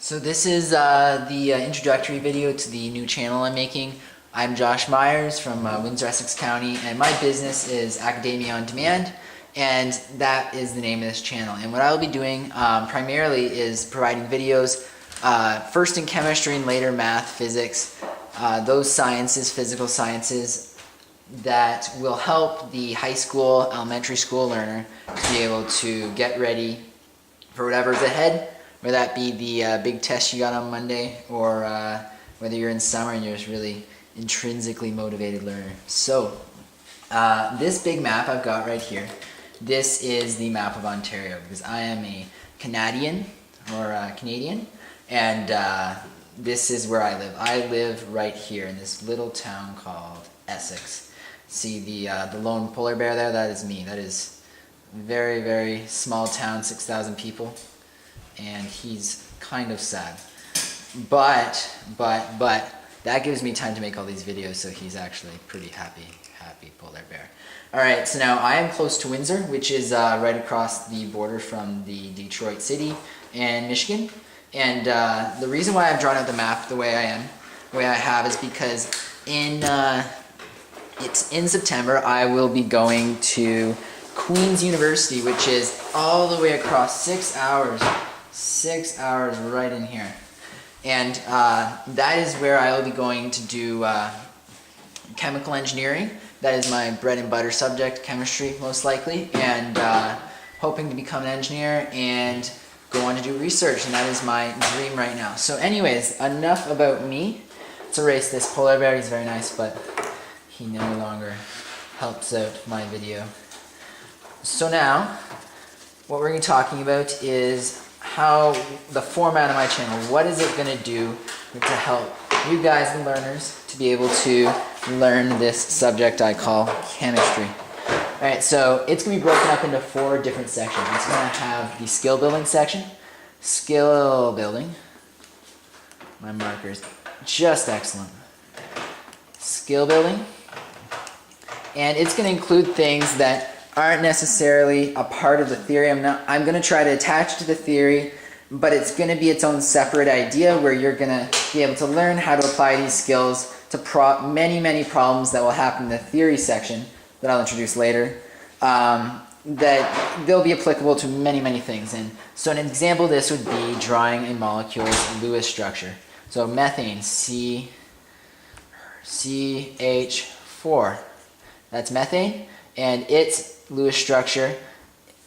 So this is the introductory video to the new channel I'm making. I'm Josh Myers from Windsor, Essex County, and my business is Academia on Demand, and that is the name of this channel. And what I'll be doing primarily is providing videos, first in chemistry and later math, physics, those sciences, physical sciences, that will help the high school, elementary school learner to be able to get ready for whatever's ahead, whether that be the big test you got on Monday, or whether you're in summer and you're just really intrinsically motivated learner. So this big map I've got right here, this is the map of Ontario, because I am a Canadian, and this is where I live. I live right here in this little town called Essex. See the lone polar bear there? That is me. That is a very, very small town, 6,000 people, and he's kind of sad. But that gives me time to make all these videos, so he's actually pretty happy polar bear. Alright, so now I am close to Windsor, which is right across the border from the Detroit City and Michigan. And the reason why I've drawn out the map the way I have, is because in September I will be going to Queen's University, which is all the way across 6 hours right in here. And that is where I will be going to do chemical engineering. That is my bread and butter subject, chemistry most likely, and hoping to become an engineer and go on to do research, and that is my dream right now. So anyways, enough about me. Let's erase this polar bear. He's very nice, but he no longer helps out my video. So now, what we're going to be talking about is how the format of my channel, what is it going to do to help you guys, the learners, to be able to learn this subject I call chemistry. Alright, so it's going to be broken up into 4 different sections. It's going to have the skill building section, skill building, my marker's just excellent, skill building, and it's going to include things that aren't necessarily a part of the theory. I'm going to try to attach to the theory, but it's going to be its own separate idea where you're going to be able to learn how to apply these skills to many problems that will happen in the theory section that I'll introduce later, that they'll be applicable to many things. And so an example of this would be drawing a molecule's Lewis structure. So methane, CH4, that's methane, and its Lewis structure,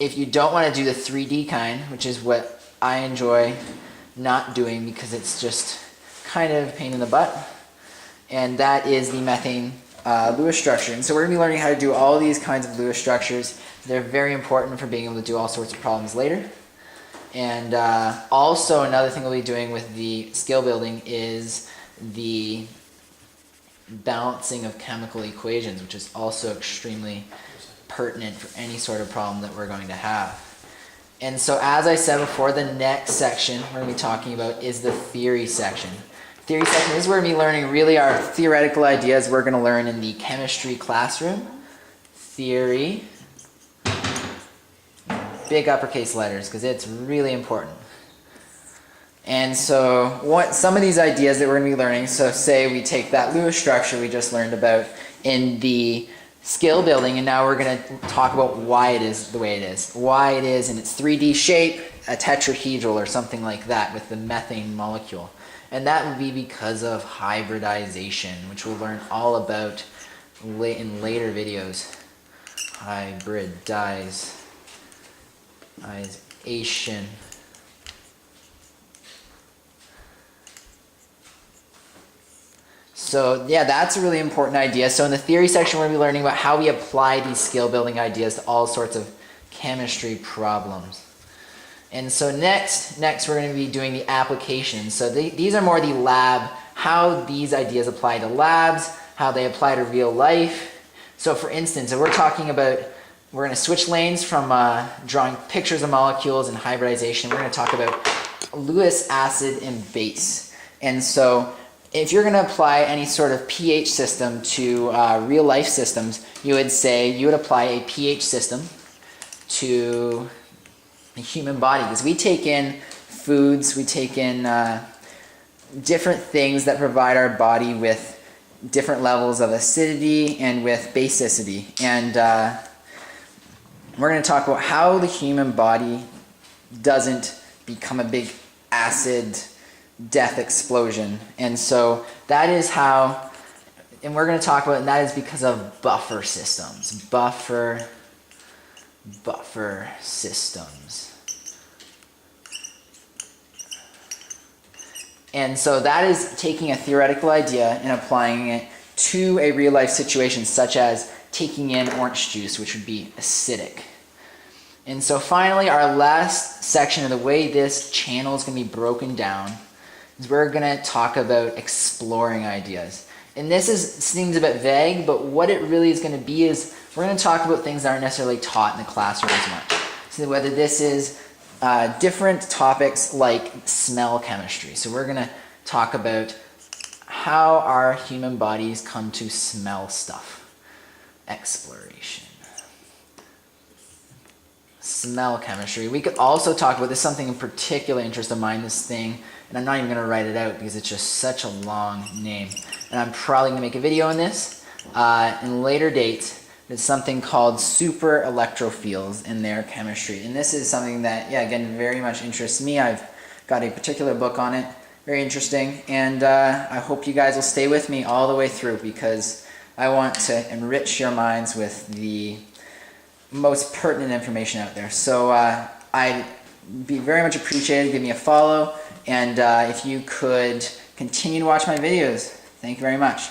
if you don't want to do the 3D kind, which is what I enjoy not doing because it's just kind of a pain in the butt, and that is the methane Lewis structure. And so we're going to be learning how to do all these kinds of Lewis structures. They're very important for being able to do all sorts of problems later. And also another thing we'll be doing with the skill building is the balancing of chemical equations, which is also extremely pertinent for any sort of problem that we're going to have. And so as I said before, the next section we're going to be talking about is the theory section. Theory section is where we're going to be learning really our theoretical ideas we're going to learn in the chemistry classroom. Theory, big uppercase letters, because it's really important. And so some of these ideas that we're going to be learning, so say we take that Lewis structure we just learned about in the skill building, and now we're going to talk about why it is the way it is. Why it is in its 3D shape, a tetrahedral or something like that with the methane molecule. And that would be because of hybridization, which we'll learn all about in later videos. Hybridization. So yeah, that's a really important idea. So in the theory section, we're going to be learning about how we apply these skill building ideas to all sorts of chemistry problems. And so next we're going to be doing the applications. So these are more the lab, how these ideas apply to labs, how they apply to real life. So for instance, if we're talking about, we're going to switch lanes from drawing pictures of molecules and hybridization. We're going to talk about Lewis acid and base. And so if you're going to apply any sort of pH system to real life systems, you would apply a pH system to the human body, because we take in foods. We take in different things that provide our body with different levels of acidity and with basicity. And we're going to talk about how the human body doesn't become a big acid death explosion. And so that is how, and we're going to talk about it, and that is because of buffer systems. Buffer systems. And so that is taking a theoretical idea and applying it to a real life situation, such as taking in orange juice, which would be acidic. And so finally, our last section of the way this channel is going to be broken down is we're going to talk about exploring ideas. And this seems a bit vague, but what it really is going to be is we're going to talk about things that aren't necessarily taught in the classroom as much. So whether this is different topics like smell chemistry. So we're going to talk about how our human bodies come to smell stuff. Exploration. Smell chemistry. We could also talk about this, something in particular interest of mine, this thing, and I'm not even going to write it out because it's just such a long name. And I'm probably going to make a video on this in later dates. It's something called super electrophiles in their chemistry. And this is something that, yeah, again, very much interests me. I've got a particular book on it. Very interesting. And I hope you guys will stay with me all the way through because I want to enrich your minds with the most pertinent information out there. So I'd be very much appreciated. Give me a follow. And if you could continue to watch my videos. Thank you very much.